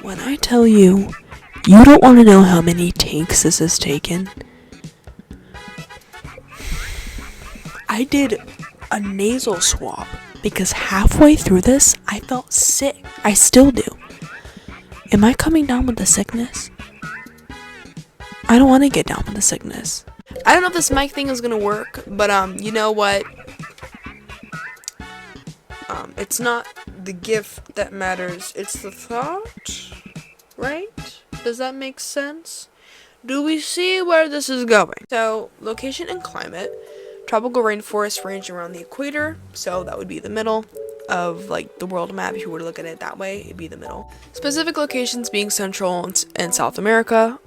When I tell you, you don't want to know how many takes this has taken. I did a nasal swab because halfway through this, I felt sick. I still do. Am I coming down with the sickness? I don't want to get down with the sickness. I don't know if this mic thing is gonna work, but you know what? It's not the gift that matters, it's the thought, right? Does that make sense? Do we see where this is going? So, location and climate. Tropical rainforests range around the equator, so that would be the middle of like the world map. If you were to look at it that way, it'd be the middle. Specific locations being Central and South America.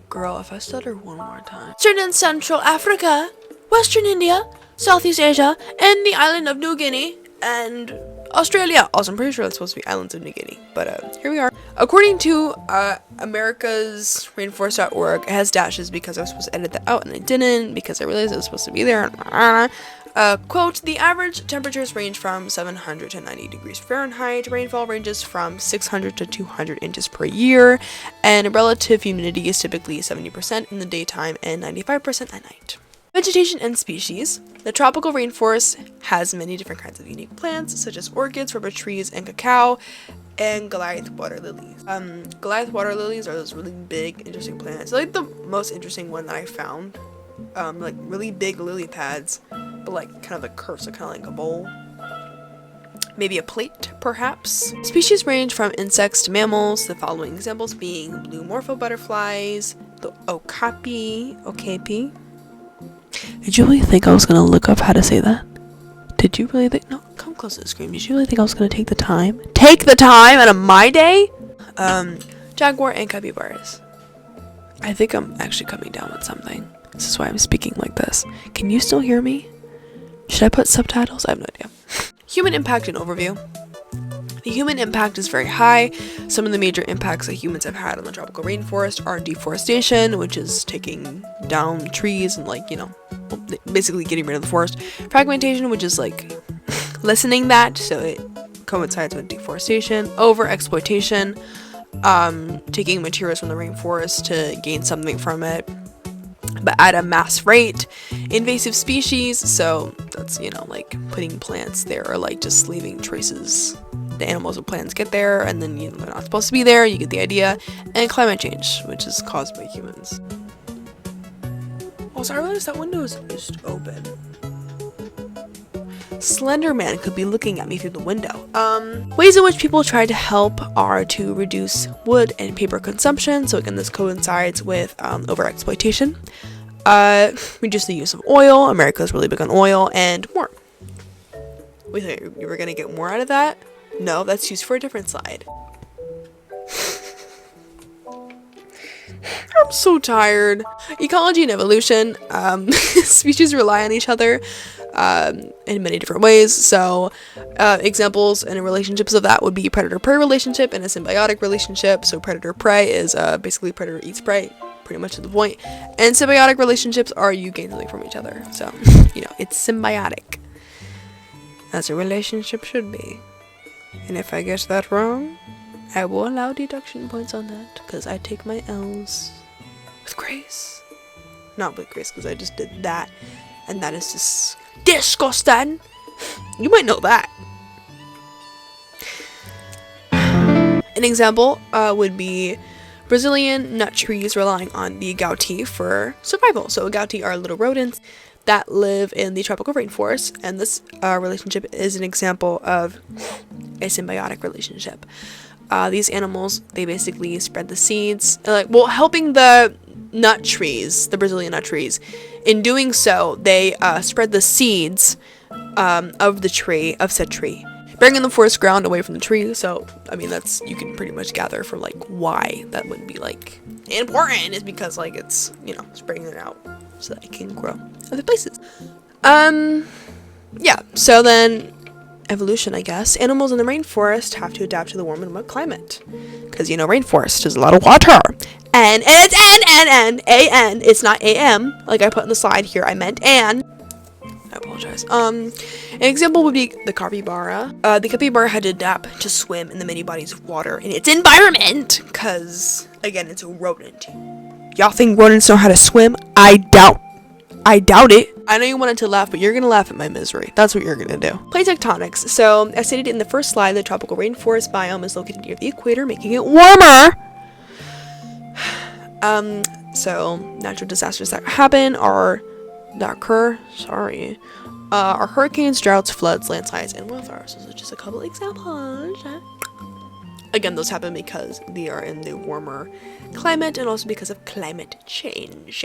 Girl, if I stutter one more time. Western and Central Africa, Western India, Southeast Asia, and the island of New Guinea, and Australia. Also, I'm pretty sure that's supposed to be islands of New Guinea, but here we are. According to America's Rainforest.org, it has dashes because I was supposed to edit that out and I didn't because I realized it was supposed to be there. Quote, the average temperatures range from 700 to 90 degrees Fahrenheit. Rainfall ranges from 600 to 200 inches per year, and relative humidity is typically 70% in the daytime and 95% at night. Vegetation and species. The tropical rainforest has many different kinds of unique plants, such as orchids, rubber trees, and cacao, and Goliath water lilies. Goliath water lilies are those really big, interesting plants. They're like the most interesting one that I found. Like really big lily pads, but like kind of a curve, so kind of like a bowl. Maybe a plate, perhaps. Species range from insects to mammals, the following examples being blue morpho butterflies, the okapi. Did you really think I was gonna look up how to say that? Did you really think? No, come close to the screen. Did you really think I was gonna take the time? Take the time out of my day? Jaguar and capybaras. I think I'm actually coming down with something. This is why I'm speaking like this. Can you still hear me? Should I put subtitles? I have no idea. Human impact and overview. The human impact is very high. Some of the major impacts that humans have had on the tropical rainforest are deforestation, which is taking down trees and basically getting rid of the forest. Fragmentation, which is like lessening that, so it coincides with deforestation. Overexploitation, taking materials from the rainforest to gain something from it, but at a mass rate. Invasive species, so that's like putting plants there, or like just leaving traces. The animals and plants get there, and then they're not supposed to be there. You get the idea. And climate change, which is caused by humans. Also, I realized that window is just open. Slender Man could be looking at me through the window. Ways in which people try to help are to reduce wood and paper consumption. So again, this coincides with overexploitation. Reduce the use of oil. America's really big on oil, and more. We thought you were gonna get more out of that? No, that's used for a different slide. I'm so tired. Ecology and evolution. Species rely on each other in many different ways. So examples and relationships of that would be predator-prey relationship and a symbiotic relationship. So predator-prey is basically predator eats prey, pretty much to the point. And symbiotic relationships are you gain something from each other. So, it's symbiotic. As a relationship should be. And if I get that wrong, I will allow deduction points on that, because I take my L's with grace. Not with grace, because I just did that, and that is just disgusting. You might know that. An example would be Brazilian nut trees relying on the agouti for survival. So agouti are little rodents that live in the tropical rainforest, and this relationship is an example of a symbiotic relationship. These animals, they basically spread the seeds, helping the nut trees, the Brazilian nut trees. In doing so, they spread the seeds of said tree, bringing the forest ground away from the tree. So, that's, you can pretty much gather from why that would be important, is because it's spreading it out so that it can grow other places. Yeah, so then evolution, I guess. Animals in the rainforest have to adapt to the warm and wet climate, because rainforest is a lot of water, and it's not am like I put in the slide here. I meant and. I apologize. apologize. An example would be the capybara. The capybara had to adapt to swim in the many bodies of water in its environment, because, again, it's a rodent. Y'all think rodents know how to swim? I doubt it. I know you wanted to laugh, but you're gonna laugh at my misery. That's what you're gonna do. Plate tectonics. So, as stated in the first slide, the tropical rainforest biome is located near the equator, making it warmer. So, natural disasters that occur are hurricanes, droughts, floods, landslides, and wildfires. Those are just a couple examples. Again, those happen because they are in the warmer climate and also because of climate change.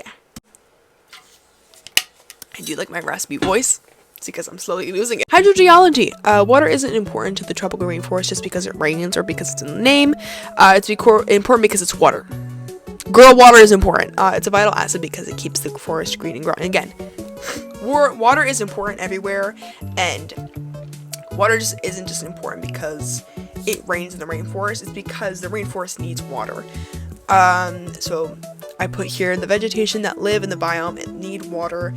I do like my raspy voice. It's because I'm slowly losing it. Hydrogeology. Water isn't important to the tropical rainforest just because it rains or because it's in the name. It's important because it's water. Girl, water is important. It's a vital asset because it keeps the forest green and growing. Again, water is important everywhere, and water just isn't just important because it rains in the rainforest. It's because the rainforest needs water. So I put here the vegetation that live in the biome and need water.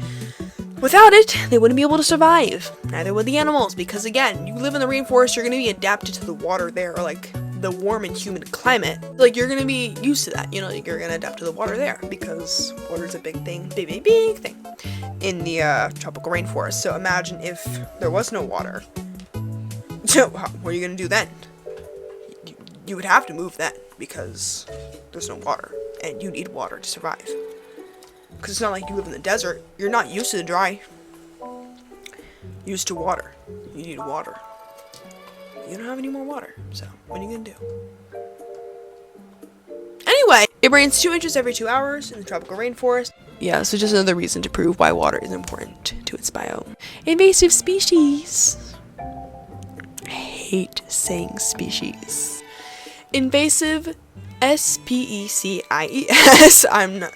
Without it, they wouldn't be able to survive. Neither would the animals, because again, you live in the rainforest, you're going to be adapted to the water there, or like the warm and humid climate. Like, you're going to be used to that, you know, like you're going to adapt to the water there, because water is a big thing, big thing in the tropical rainforest. So imagine if there was no water. So what are you going to do then? You would have to move then, because there's no water, and you need water to survive. Because it's not like you live in the desert. You're not used to the dry. Used to water. You need water. You don't have any more water. So, what are you going to do? Anyway, it rains 2 inches every 2 hours in the tropical rainforest. Yeah, so just another reason to prove why water is important to its biome. Invasive species. I hate saying species. Invasive, S-P-E-C-I-E-S. I'm not...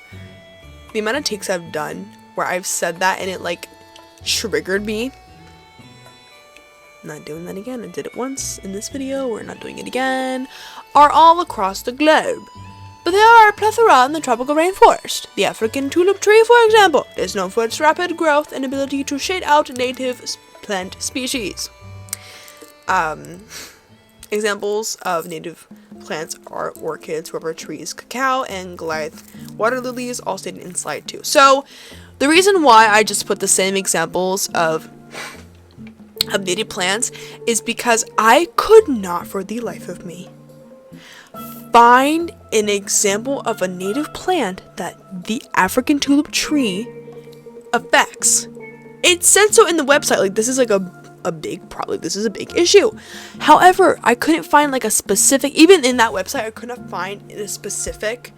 The amount of takes I've done where I've said that and it like triggered me. Not doing that again. I did it once in this video. We're not doing it again. Are all across the globe. But there are a plethora in the tropical rainforest. The African tulip tree, for example, is known for its rapid growth and ability to shade out native plant species. Examples of native plants are orchids, rubber trees, cacao, and Goliath water lilies, all stated in slide 2. So, the reason why I just put the same examples of native plants is because I could not, for the life of me, find an example of a native plant that the African tulip tree affects. It said so in the website, like this is like a big issue. However, I couldn't find like a specific, even in that website, I could not find a specific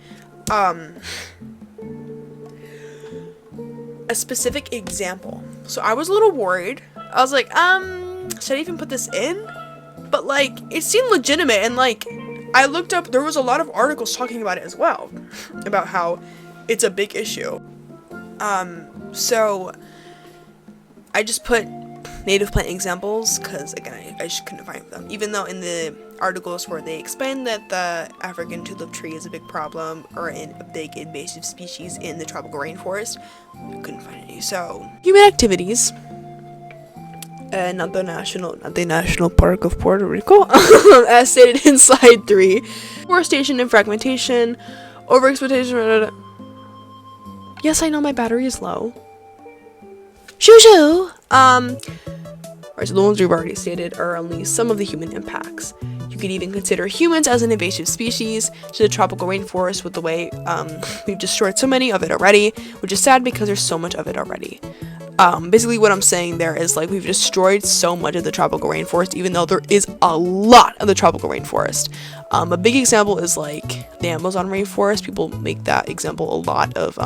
example. So I was a little worried. I was like, should I even put this in? But like, it seemed legitimate, and like, I looked up, there was a lot of articles talking about it as well, about how it's a big issue. So I just put native plant examples because again I just couldn't find them, even though in the articles where they explain that the African tulip tree is a big problem or a big invasive species in the tropical rainforest, I couldn't find any. So human activities, not the national park of Puerto Rico, as stated in slide 3, forestation and fragmentation, overexploitation. Yes, I know my battery is low. Shoo. Alright, so the ones we've already stated are only some of the human impacts. You could even consider humans as an invasive species to the tropical rainforest with the way we've destroyed so many of it already, which is sad because there's so much of it already. Basically what I'm saying there is like we've destroyed so much of the tropical rainforest, even though there is a lot of the tropical rainforest. A big example is like the Amazon rainforest. People make that example a lot of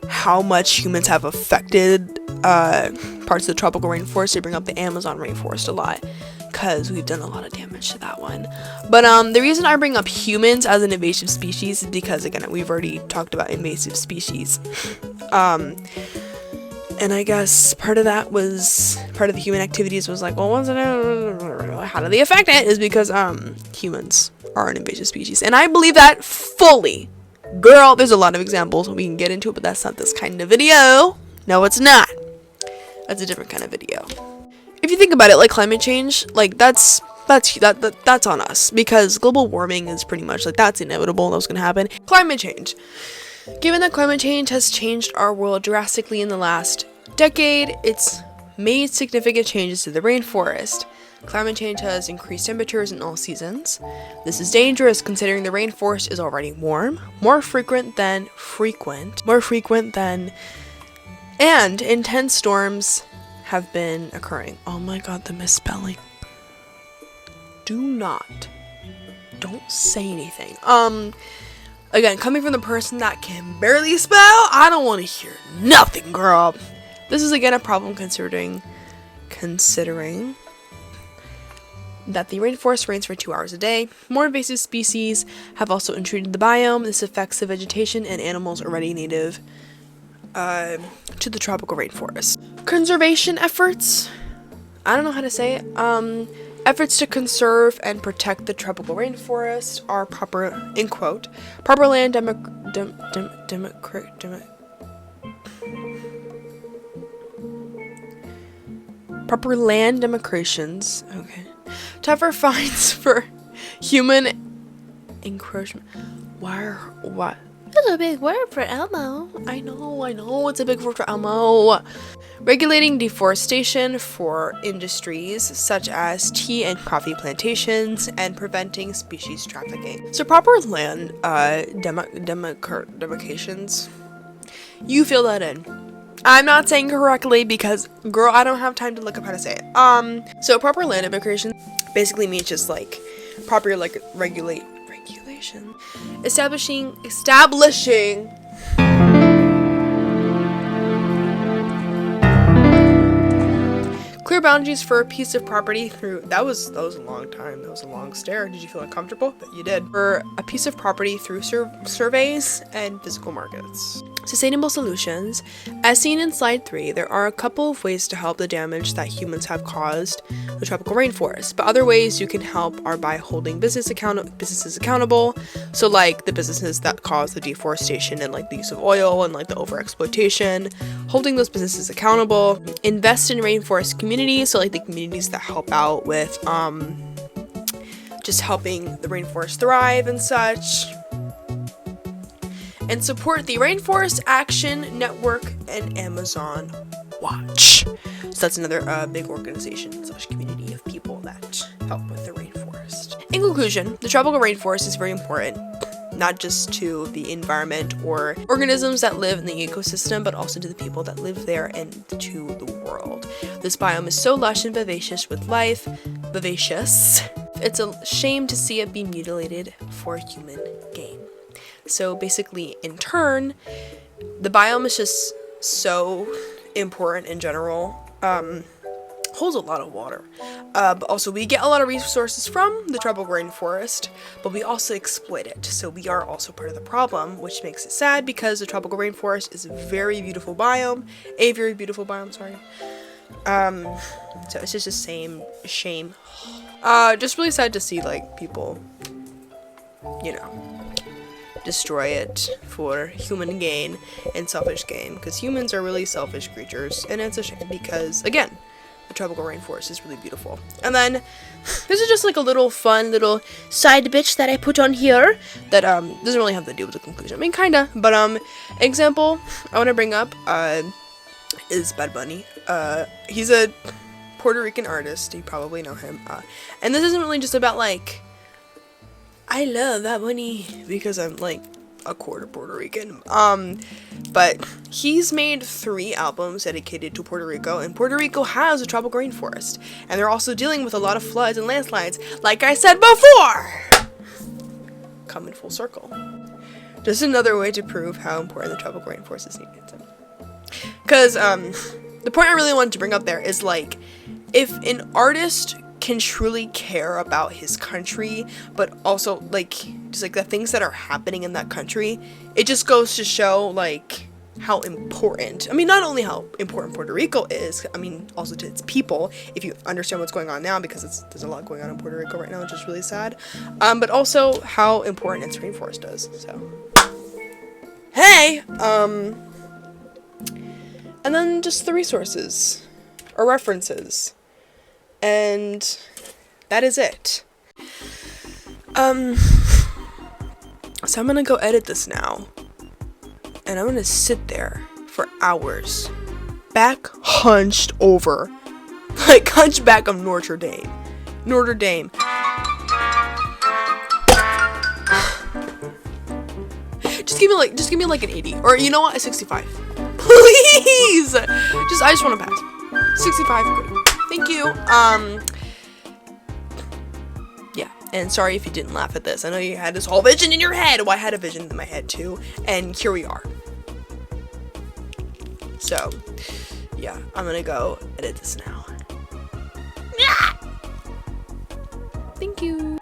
how much humans have affected parts of the tropical rainforest. They bring up the Amazon rainforest a lot because we've done a lot of damage to that one. But the reason I bring up humans as an invasive species is because, again, we've already talked about invasive species. And I guess part of the human activities was like, well, how do they affect it? Is because humans are an invasive species. And I believe that fully. Girl, there's a lot of examples we can get into, but that's not this kind of video. No, it's not. That's a different kind of video. If you think about it, like climate change, like that's on us, because global warming is pretty much like that's inevitable. That's gonna happen. Climate change. Given that climate change has changed our world drastically in the last decade, it's made significant changes to the rainforest. Climate change has increased temperatures in all seasons. This is dangerous considering the rainforest is already warm, more frequent than, and intense storms have been occurring. Oh my god, the misspelling. Don't say anything. Again, coming from the person that can barely spell, I don't want to hear nothing, girl. This is again a problem considering that the rainforest rains for 2 hours a day. More invasive species have also intruded the biome. This affects the vegetation and animals already native to the tropical rainforest. Conservation efforts. I don't know how to say it. Efforts to conserve and protect the tropical rainforest are proper land proper land demarcations. Okay. Tougher fines for human encroachment. What? That's a big word for Elmo. I know, it's a big word for Elmo. Regulating deforestation for industries such as tea and coffee plantations and preventing species trafficking. So proper land demarcations. You fill that in. I'm not saying correctly because, girl, I don't have time to look up how to say it. So proper land demarcation basically means just like proper like regulation. Establishing clear boundaries for a piece of property through that was a long time. That was a long stare. Did you feel uncomfortable? But you did. For a piece of property through surveys and physical markets. Sustainable solutions. As seen in slide 3, there are a couple of ways to help the damage that humans have caused the tropical rainforest. But other ways you can help are by holding businesses accountable. So like the businesses that cause the deforestation and like the use of oil and like the overexploitation. Holding those businesses accountable. Invest in rainforest communities. So like the communities that help out with just helping the rainforest thrive and such. And support the Rainforest Action Network and Amazon Watch. So that's another big organization / community of people that help with the rainforest. In conclusion, the tropical rainforest is very important, not just to the environment or organisms that live in the ecosystem, but also to the people that live there and to the world. This biome is so lush and vivacious with life. It's a shame to see it be mutilated for human gain. So basically, in turn, the biome is just so important in general. Holds a lot of water. But also, we get a lot of resources from the tropical rainforest, but we also exploit it. So we are also part of the problem, which makes it sad because the tropical rainforest is a very beautiful biome. So it's just a shame. Just really sad to see like people, destroy it for human gain and selfish gain, because humans are really selfish creatures, and it's a shame because, again, the tropical rainforest is really beautiful. And then this is just like a little fun little side bitch that I put on here that doesn't really have to do with the conclusion. I mean, kinda, but example I want to bring up is Bad Bunny. He's a Puerto Rican artist. You probably know him. And this isn't really just about like I love Bad Bunny because I'm like a quarter Puerto Rican. But he's made 3 albums dedicated to Puerto Rico, and Puerto Rico has a tropical rainforest, and they're also dealing with a lot of floods and landslides, like I said before. Coming full circle. Just another way to prove how important the tropical rainforest is needed. Because the point I really wanted to bring up there is like, if an artist can truly care about his country, but also like just like the things that are happening in that country, it just goes to show like how important, I mean, not only how important Puerto Rico is, I mean also to its people, if you understand what's going on now, because there's a lot going on in Puerto Rico right now, which is really sad, but also how important its rainforest is. So hey, and then just the resources. or references. And that is it. So I'm gonna go edit this now. And I'm gonna sit there for hours. Back hunched over. Like hunchback of Notre Dame. Notre Dame. Just give me like an 80. Or you know what? A 65. Please! I just want to pass. 65, great. Thank you. Yeah. And sorry if you didn't laugh at this. I know you had this whole vision in your head. Well, I had a vision in my head too. And here we are. So, yeah. I'm gonna go edit this now. Thank you.